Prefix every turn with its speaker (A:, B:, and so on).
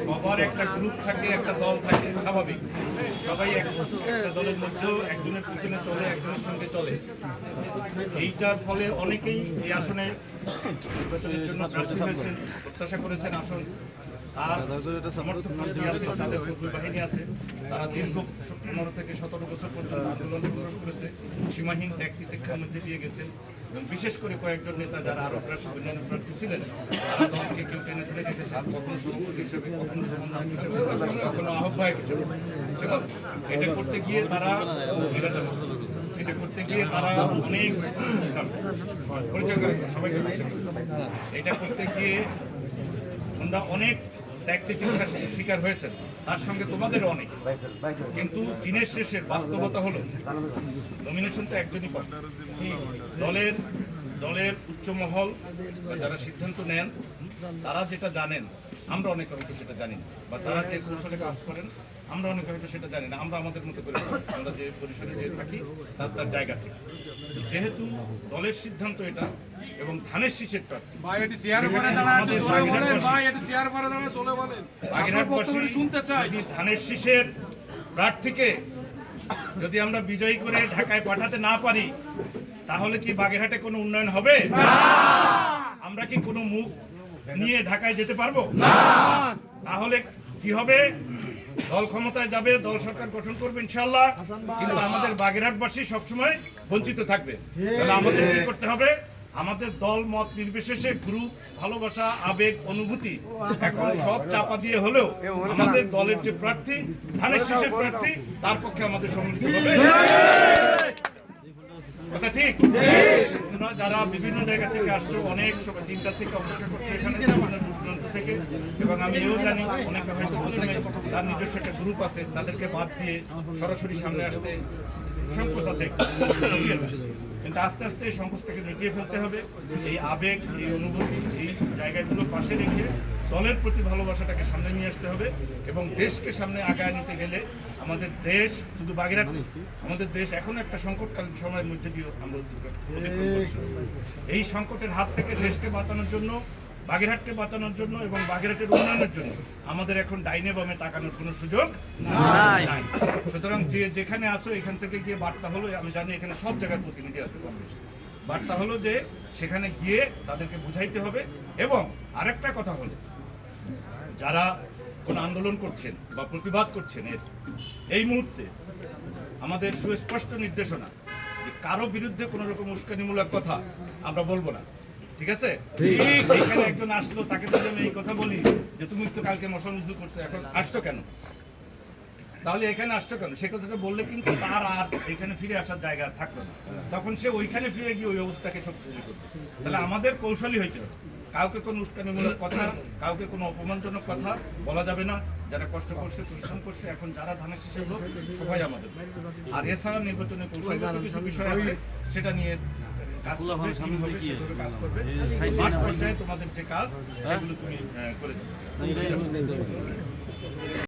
A: সবার একটা গ্রুপ থাকে, একটা দল থাকে, স্বাভাবিক। সবাই একটা দলের মধ্যেও একজনের পিছনে চলে, একজনের সঙ্গে চলে। এইটার ফলে অনেকেই এই আসনে নির্বাচনের জন্য প্রার্থী হয়েছেন, প্রত্যাশা করেছেন আসন। তার সমর্থক গোষ্ঠী আছে, তাদের কর্মী বাহিনী আছে, তারা দীর্ঘ 15 থেকে 17 বছর পর্যন্ত আন্দোলন সংগ্রাম করেছে, সীমাহীন ত্যাগ তিতিক্ষার মধ্যে দিয়ে গেছে। এবং বিশেষ করে কয়েকজন নেতা যারা আরো প্রার্থী অন্যান্য প্রার্থী ছিলেন, তারা দলকে কেউ টেনে ধরে রেখেছে, কখনো সভাপতি হিসেবে, কখনো সমন্বয়ক হিসেবে, কখনো আহ্বায়ক হিসেবে। এটা করতে গিয়ে তারা এটা করতে গিয়ে তারা অনেক পরিচয় করে সবাইকে এটা করতে গিয়ে আমরা অনেক ত্যাগ তিতিক্ষার শিকার হয়েছেন, তার সঙ্গে তোমাদেরও অনেক। কিন্তু দিনের শেষের বাস্তবতা হলো নমিনেশন তো একজনই পাবে। দলের উচ্চ মহল যারা সিদ্ধান্ত নেন তারা যেটা জানেন, আমরা অনেকে হয়তো সেটা জানি না, বা তারা যে কৌশলে কাজ করেন আমরা অনেকে হয়তো সেটা জানি না। আমরা আমাদের মতো করে আমরা যে পরিসরে যে থাকি তার জায়গা থেকে, যেহেতু দলের সিদ্ধান্ত এটা এবং ধানের শীষের প্রার্থী ধানের শীষের প্রার্থীকে যদি আমরা বিজয়ী করে ঢাকায় পাঠাতে না পারি, তাহলে কি বাগেরহাটে কোনো উন্নয়ন হবে? আমরা কি কোনো মুখ নিয়ে ঢাকায় যেতে পারবো? তাহলে কি হবে? দল ক্ষমতায় যাবে, দল সরকার গঠন করবে ইনশাআল্লাহ, কিন্তু আমাদের বাগেরহাটবাসী সবসময় বঞ্চিত থাকবে। তাহলে আমাদের কি করতে হবে? আমাদের দল মত নির্বিশেষে গ্রুপ, ভালোবাসা, আবেগ, অনুভূতি এখন সব চাপা দিয়ে হলেও আমাদের দলের যে প্রার্থী, ধানের শীষের প্রার্থী, তার পক্ষে আমাদের সম্মিলিত হবে। কথা ঠিক? তোমরা যারা বিভিন্ন জায়গা থেকে আসছো, অনেক সময় 3টা থেকে অপেক্ষা করছে এখানে দূর থেকে, এবং আমি এও জানি অনেকে হয়তো তার নিজস্ব একটা গ্রুপ আছে, তাদেরকে বাদ দিয়ে সরাসরি সামনে আসতে সংকোচ আছে, কিন্তু আস্তে আস্তে এই সংকোচটাকে মিটিয়ে ফেলতে হবে। এই আবেগ, এই অনুভূতি, এই জায়গাগুলো পাশে রেখে দলের প্রতি ভালোবাসাটাকে সামনে নিয়ে আসতে হবে। এবং দেশকে সামনে আগায় নিতে গেলে আমাদের দেশ, শুধু বাগেরহাট, আমাদের দেশ এখন একটা সংকটকালীন সময়ের মধ্যে দিয়ে আমরা অতিক্রম করছি। এই সংকটের হাত থেকে দেশকে বাঁচানোর জন্য, বাগেরহাটকে বাঁচানোর জন্য এবং বাগেরহাটের উন্নয়নের জন্য আমাদের এখন ডাইনে বামে তাকানোর কোনো সুযোগ নাই। সুতরাং যে যেখানে আসো এখান থেকে গিয়ে বার্তা হলো, আমি জানি এখানে সব জায়গার প্রতিনিধি আছে কম বেশি, বার্তা হলো যে সেখানে গিয়ে তাদেরকে বুঝাইতে হবে। এবং আরেকটা কথা হলো, যারা কোনো আন্দোলন করছেন বা প্রতিবাদ করছেন, এই মুহূর্তে আমাদের সুস্পষ্ট নির্দেশনা যে কারো বিরুদ্ধে কোনো রকম উস্কানিমূলক কথা আমরা বলবো না, ঠিক আছে? এখানে একজন আসলো, তাকে যদি আমি এই কথা বলি যে তুমি তো কালকে মশাল মিছিল করছো, এখন আসছো কেন, তাহলে এখানে আসছো কেন, সে কথাটা বললে কিন্তু তার আর এখানে ফিরে আসার জায়গা থাকলো না, তখন সে ওইখানে ফিরে গিয়ে ওই অবস্থাকে শক্তিশালী করবে। তাহলে আমাদের কৌশলী হইতে হবে, কাউকে কোনো উস্কানিমূলক কথা, কাউকে কোনো অপমানজনক কথা বলা যাবে না। যারা কষ্ট করছে, পরিশ্রম করছে, এখন যারা ধানের শীষের লোক, সবাই আমাদের। আর এছাড়া নির্বাচনের কৌশলগত কিছু বিষয় আছে, সেটা নিয়ে কাজ করবে, সেভাবে কাজ করবে। মাঠ পর্যায়ে তোমাদের যে কাজ, সেগুলো তুমি করে দেবে।